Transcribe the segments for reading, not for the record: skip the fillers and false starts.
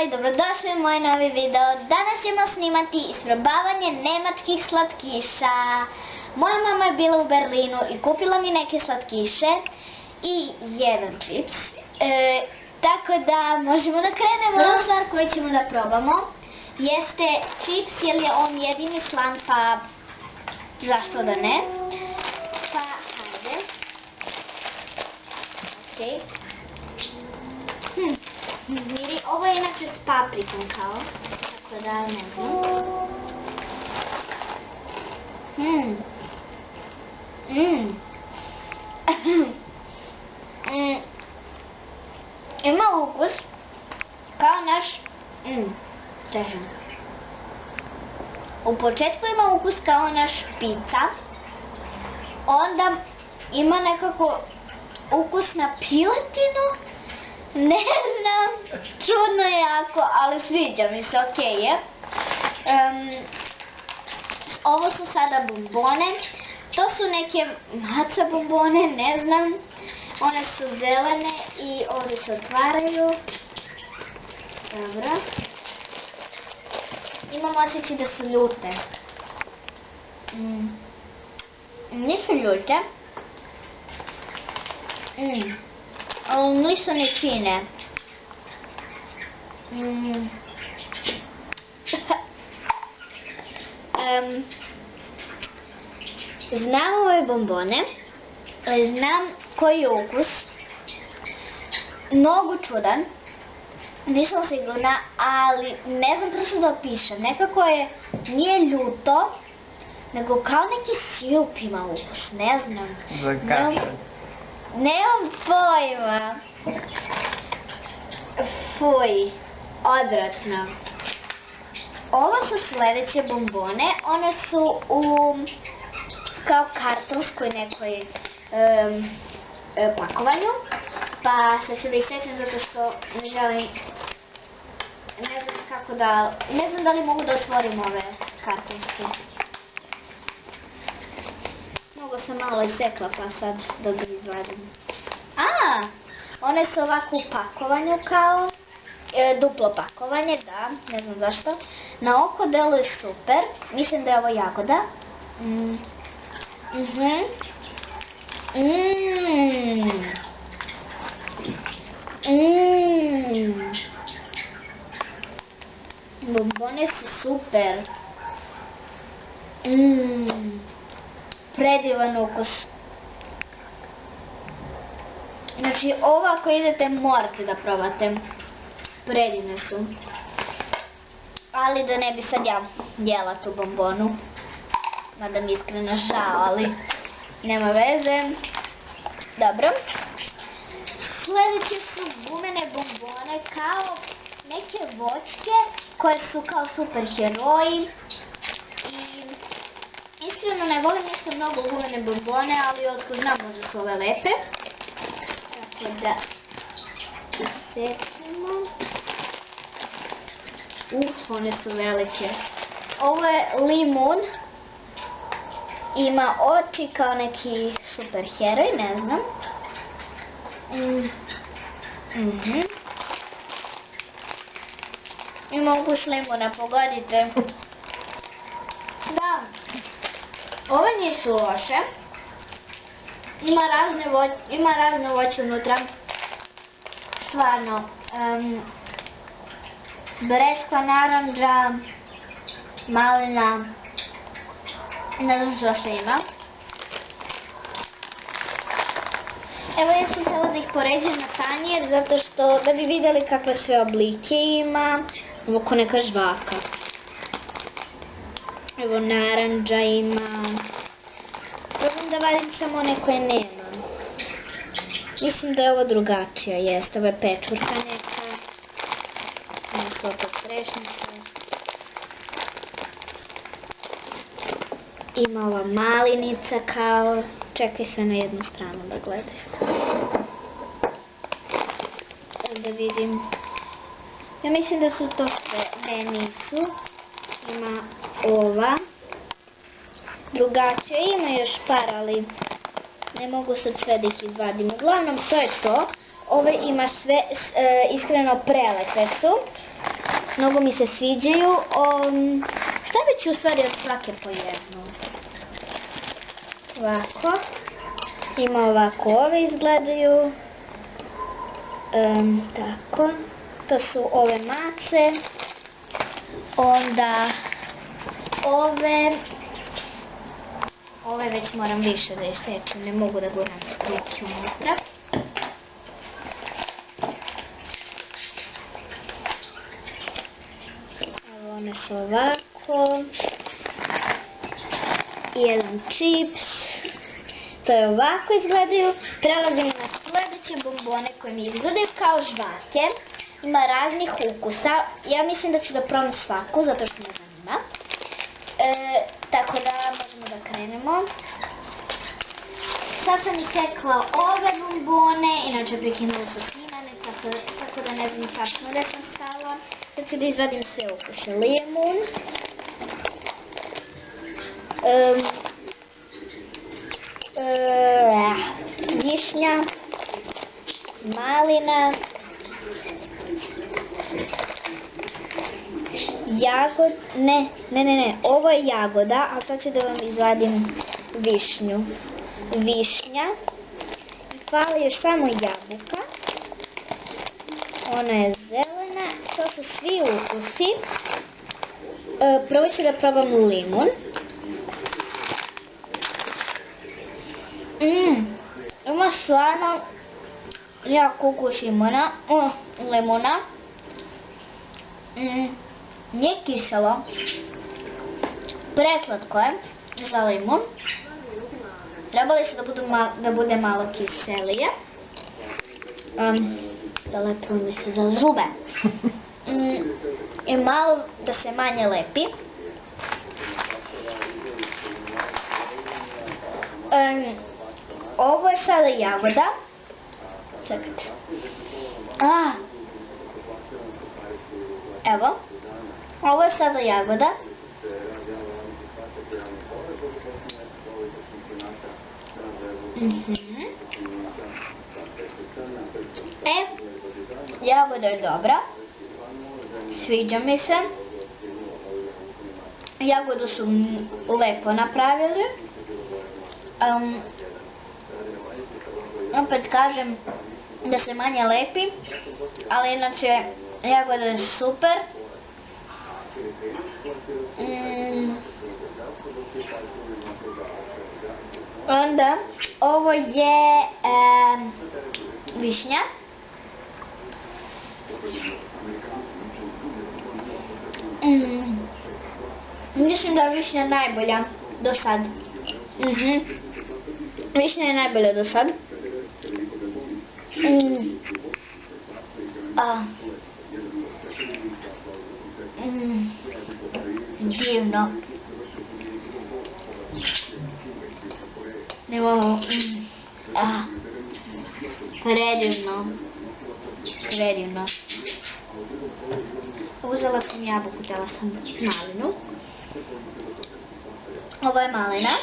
i dobrodošli u moj novi video. Danas ćemo snimati isprobavanje nemačkih slatkiša. Moja mama je bila u Berlinu i kupila mi neke slatkiše i jedan čips. Tako da možemo da krenemo. Prva stvar koju ćemo da probamo jeste čips, jer je on jedini slan, pa zašto da ne. Pa hajde. Okej. Miri, ovo je inače s paprikom kao, tako da ne znam. Ima ukus kao naš, čekam. U početku ima ukus kao naš pizza, onda ima nekako ukus na piletinu. Ne znam, čudno je jako, ali sviđa mi se, okej je. Ovo su sada bombone, to su neke maca bombone, ne znam. One su zelene i ovdje se otvaraju. Dobro. Imam osjećaj da su ljute. Nisu ljute. Nisu ni čine. Znam ove bombone, znam koji je ukus, mnogo čudan, nisam sigurna, ali ne znam prosto da opišem, nekako je, nije ljuto, nego kao neki sirup ima ukus, ne znam. Nemam pojma. Fuj, odvratno. Ovo su sljedeće bombone, one su u kao kartonskoj nekoj pakovanju, pa sad ću da isečem zato što ne želim, ne znam kako da, ne znam da li mogu da otvorim ove kartonske. Mnogo sam malo isekla pa sad da ga izvadim. One su ovako u pakovanju kao, duplo pakovanje, da, ne znam zašto. Na oko deluje super, mislim da je ovo jagoda. Bombone su super. Predivan ukus. Znači, ovo ako idete morate da probate. Predivne su. Ali da ne bi sad ja jela tu bombonu. Mada mi iskreno žao, ali nema veze. Dobro. Sljedeće su gumene bombone kao neke voćke koje su kao super heroji. I iskreno ne volim ništa mnogo gumene bombone, ali otko znam možda su ove lepe. Tako da isečemo. One su velike. Ovo je limun. Ima oči kao neki super heroj, ne znam. Ima ukus limuna, pogodite. Da, ove nisu loše. Ima razne voće unutra. Stvarno. Breskva, naranđa, malina, ne znam što sve ima. Evo ja sam htjela da ih poređujem na tanjer, zato što da bi vidjeli kakve sve oblike ima. Oko neka žvaka. Evo naranđa ima. Probam da vadim samo one koje nema. Mislim da je ovo drugačija, jeste. Ovo je pečurka neka. Ovo su opet trešnice. Ima ova malinica kao, čekaj sve na jednu stranu da gledaju. Da vidim. Ja mislim da su to sve, ne nisu. Ima ova. Drugačije, ima još par, ali ne mogu sad sve da ih izvadim. Uglavnom to je to. Ove ima sve, iskreno prelepe su. Mnogo mi se sviđaju. Stavit ću u stvari od svake po jednu. Ovako. Ima ovako, ove izgledaju. Tako. To su ove mace. Onda ove već moram više da isečem, ne mogu da guram ruke unutra. Evo one su ovako. Jedan čips. To je ovako izgledaju. Prelazim na sljedeće bombone koje mi izgledaju kao žvake. Ima raznih ukusa. Ja mislim da ću da probam svaku, zato što me zanima. Tako da možemo da krenemo. Sad sam isekla ove bombone, inače prekinula sam snimane, tako da ne znam tačno da sam stala. Sad ću da izvadim sve ukuse. Limun. Višnja. Malina. Ne, ovo je jagoda, a sad ću da vam izvadim višnju. Višnja. Fali još samo jabuka. Ona je zelena. To su svi ukusi. Prvo ću da probam limun. Ima stvarno jako ukus limuna. Nije kiselo. Preslatko je za limun. Trebali su da bude malo kiselije. Da lepo mi se za zube. I malo da se manje lepi. Ovo je sada jagoda. Čekajte. Evo. Ovo je sada jagoda. Jagoda je dobra. Sviđa mi se. Jagodu su lepo napravili. Opet kažem da se manje lepi, ali inače jagoda je super. Onda ovo je višnja. Mislim da je višnja najbolja do sad. Višnja je najbolja do sad. Divno. Predivno. Uzela sam jabuku, dala sam malinu. Ovo je malina.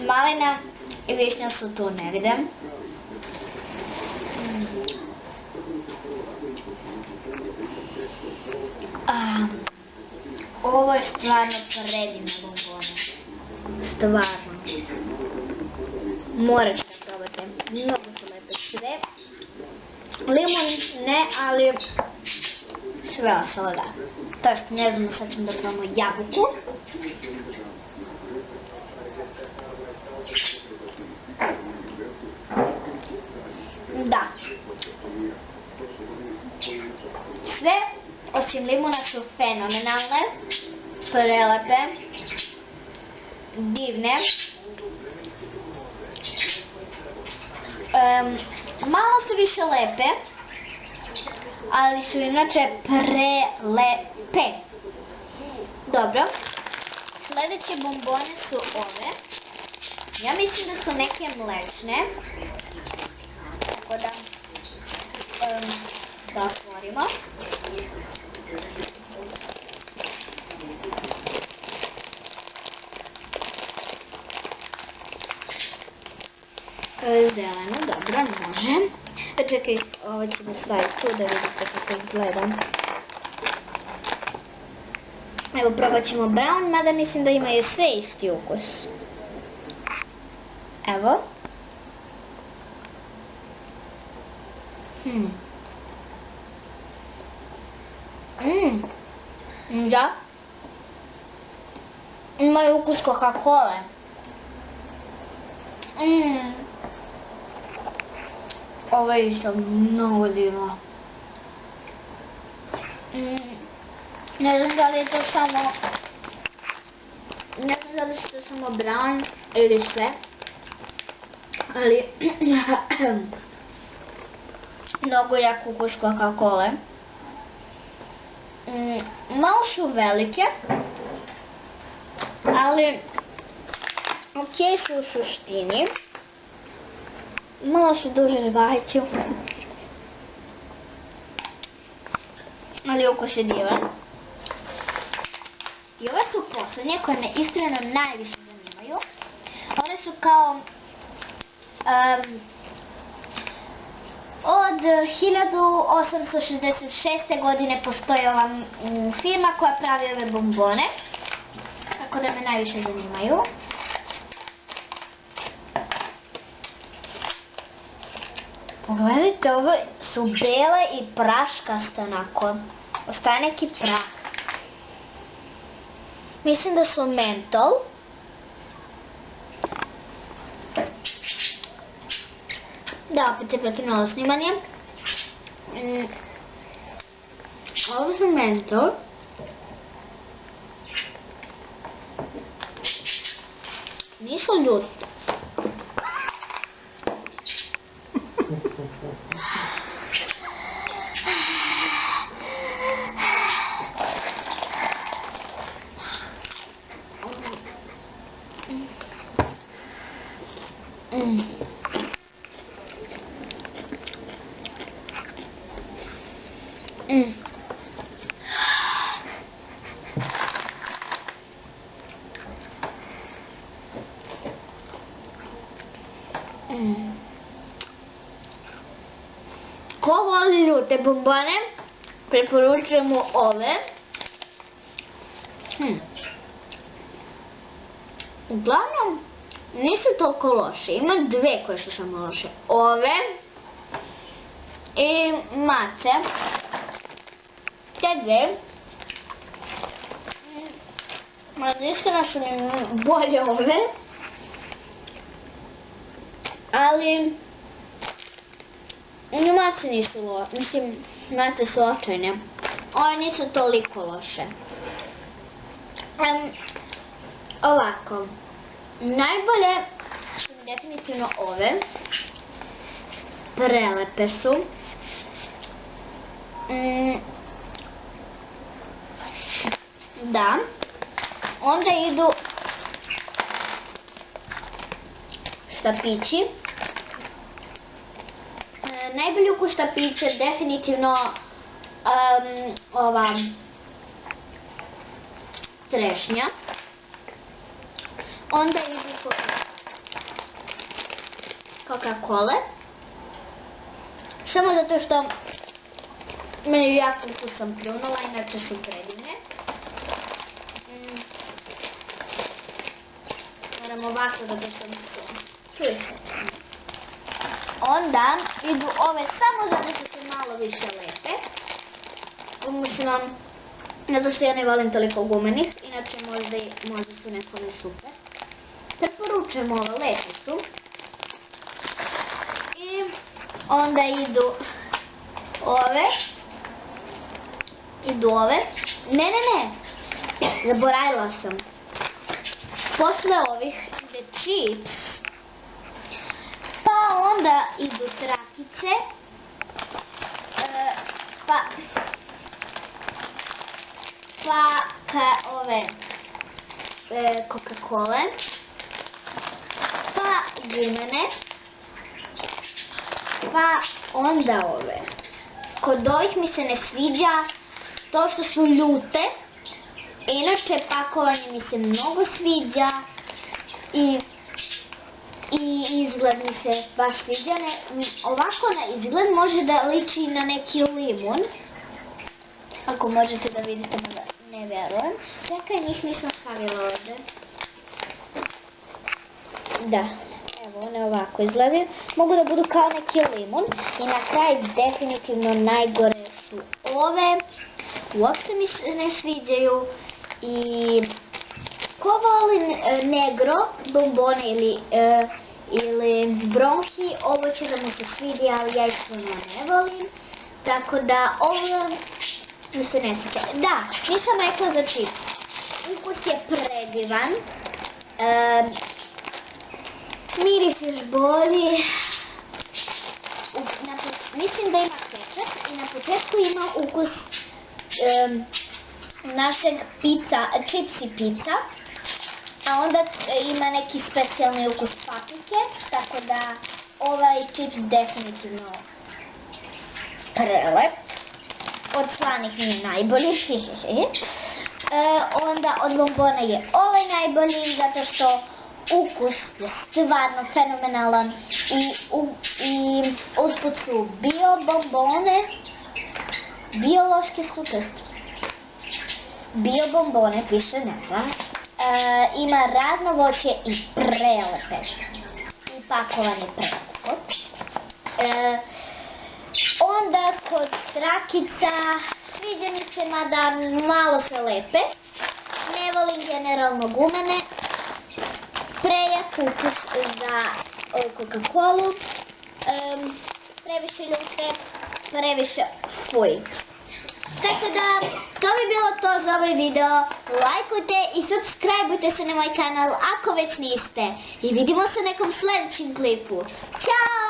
Malina i višnja su tu negde. Ovo je stvarno predivne bombone. Stvarno. Morate da probate. Mnogo su lepe sve. Limun ne, ali sve ostalo da. To jest, ne znam, sad ćemo da probamo jabuku. Da. Sve osim limuna su fenomenalne, prelepe, divne. Malo su više lepe, ali su inače prelepe. Dobro. Sljedeće bombone su ove. Ja mislim da su neke mlečne. Tako da otvorimo. Zeleno, dobro, može. Čekaj, ovo ću da stavim tu da vidite kako izgleda. Evo, probat ćemo brown, mada mislim da imaju sve isti ukus. Evo. Da. Imaju ukus Coca-Cola. Ovo je isto mnogo divno. Ne znam da li je to samo... Ne znam da li je to samo brown ili sve. Ali... mnogo jak ukus Coca-Cola. Malo su velike. Ali... okej su u suštini. Malo su duže žvaću. Ali ukus je divan. I ove su posljednje koje me iskreno najviše zanimaju. One su kao... od 1866. godine postoji ova firma koja pravi ove bombone. Tako da me najviše zanimaju. Pogledajte, ovo su bele i praškaste onako. Ostaje neki prah. Mislim da su mentol. Da, opet se prekinulo snimanje. Ovo su mentol. Nisu ljuti. Ko voli ljute bombone, preporučujem mu ove. Uglavnom, nisu toliko loše. Ima dve koje su samo loše. Ove i mace. Te dve. Iskreno su mi bolje ove. Ali mace nisu loše. Mislim, mace su očajne. Ove nisu toliko loše. Ovako. Najbolje su definitivno ove. Prelepe su. Da. Onda idu štapići. Najbolji ukus štapića je definitivno ova trešnja. Onda idu Coca-Cola. Samo zato što meni jako ukus sam pljunula, inače su predivne. Moram ovako da sam čujete. Onda idu ove samo zato što se malo više lepe. Mislim, zato što ja ne volim toliko gumenih, inače možda su nekome super. Preporučujem ove, lepe su. I onda idu ove. Ne. Zaboravila sam. Posle ovih ide chips. Pa onda idu trakice. Pa ove Coca-Cola. Pa gumene. Pa onda ove. Kod ovih mi se ne sviđa to što su ljute. Inače pakovanje mi se mnogo sviđa. I i izgled mi se baš sviđa. Ovako na izgled može da liči na neki limun. Ako možete da vidite, ne verujem. Čekaj, njih nisam stavila ovdje. Da, evo one ovako izgledaju. Mogu da budu kao neki limun. I na kraj definitivno najgore su ove. Uopšte mi se ne sviđaju. I ko voli negro, bombone ili bronhi, ovo će da mu se svidi, ali ja iskreno ne volim. Tako da ovo mi se ne sviđa. Da, nisam rekla za čips. Ukus je predivan. Miris još bolji. Mislim da ima kečap i na početku ima ukus našeg čipsi pizza. A onda ima neki specijalni ukus paprike, tako da ovaj čips definitivno prelep. Od slanih mi je najbolji. Onda od bombona je ovaj najbolji, zato što ukus je stvarno fenomenalan i usput su bio bombone, biološki su test. Bio bombone, piše, ne znam. Ima razno voće i prelepe. Upakovane prelepo. Onda kod trakica sviđa mi se, mada malo se lepe. Ne volim generalno gumene. Prejak ukus za Coca-Colu. Previše ljute, previše fuj. Tako da, to bi bilo to za ovaj video. Lajkujte i subscribeujte se na moj kanal ako već niste. I vidimo se u nekom sljedećem klipu. Ćao!